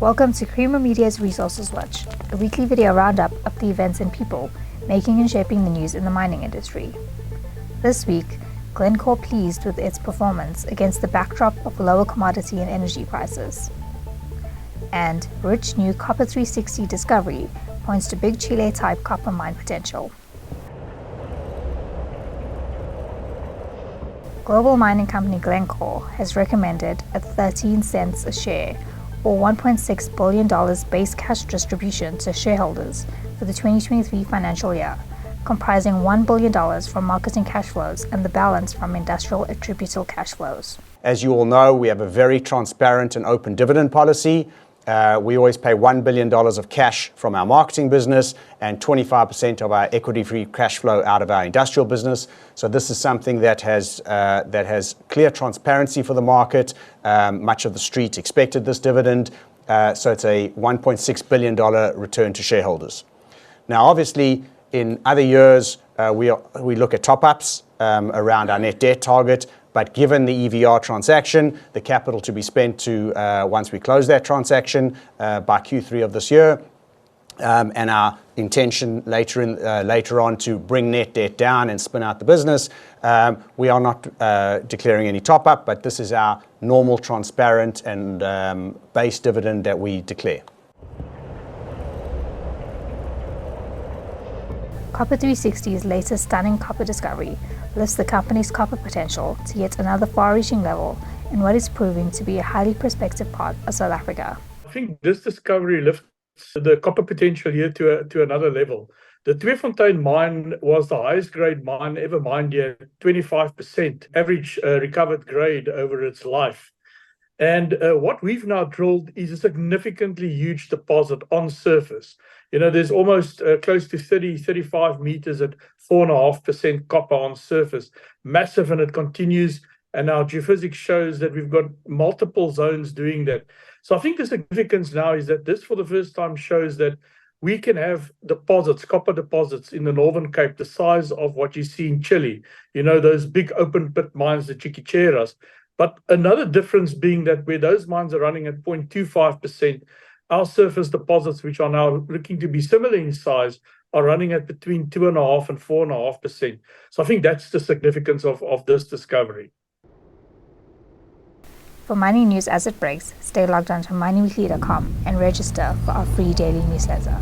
Welcome to Creamer Media's Resources Watch, a weekly video roundup of the events and people making and shaping the news in the mining industry. This week, Glencore pleased with its performance against the backdrop of lower commodity and energy prices. And rich new Copper 360 discovery points to big Chile-type copper mine potential. Global mining company Glencore has recommended a 13 cents a share or $1.6 billion base cash distribution to shareholders for the 2023 financial year, comprising $1 billion from marketing cash flows and the balance from industrial attributable cash flows. As you all know, we have a very transparent and open dividend policy. We always pay $1 billion of cash from our marketing business and 25% of our equity-free cash flow out of our industrial business. So this is something that has clear transparency for the market. Much of the street expected this dividend. So it's a $1.6 billion return to shareholders. Now, obviously, in other years, we look at top-ups around our net debt target. But given the EVR transaction, the capital to be spent to once we close that transaction by Q3 of this year, and our intention later on to bring net debt down and spin out the business, we are not declaring any top-up, but this is our normal, transparent, and base dividend that we declare. Copper 360's latest stunning copper discovery lifts the company's copper potential to yet another far-reaching level in what is proving to be a highly prospective part of South Africa. I think this discovery lifts the copper potential here to another level. The Tweefontein mine was the highest grade mine ever mined here, 25% average recovered grade over its life. And what we've now drilled is a significantly huge deposit on surface. You know, there's almost close to 35 meters at 4.5% copper on surface. Massive, and it continues. And our geophysics shows that we've got multiple zones doing that. So I think the significance now is that this, for the first time, shows that we can have deposits, copper deposits in the Northern Cape, the size of what you see in Chile. You know, those big open pit mines, the Chiquicheras. But another difference being that where those mines are running at 0.25%, our surface deposits, which are now looking to be similar in size, are running at between 2.5% and 4.5%. So I think that's the significance of this discovery. For mining news as it breaks, stay logged on to miningweekly.com and register for our free daily newsletter.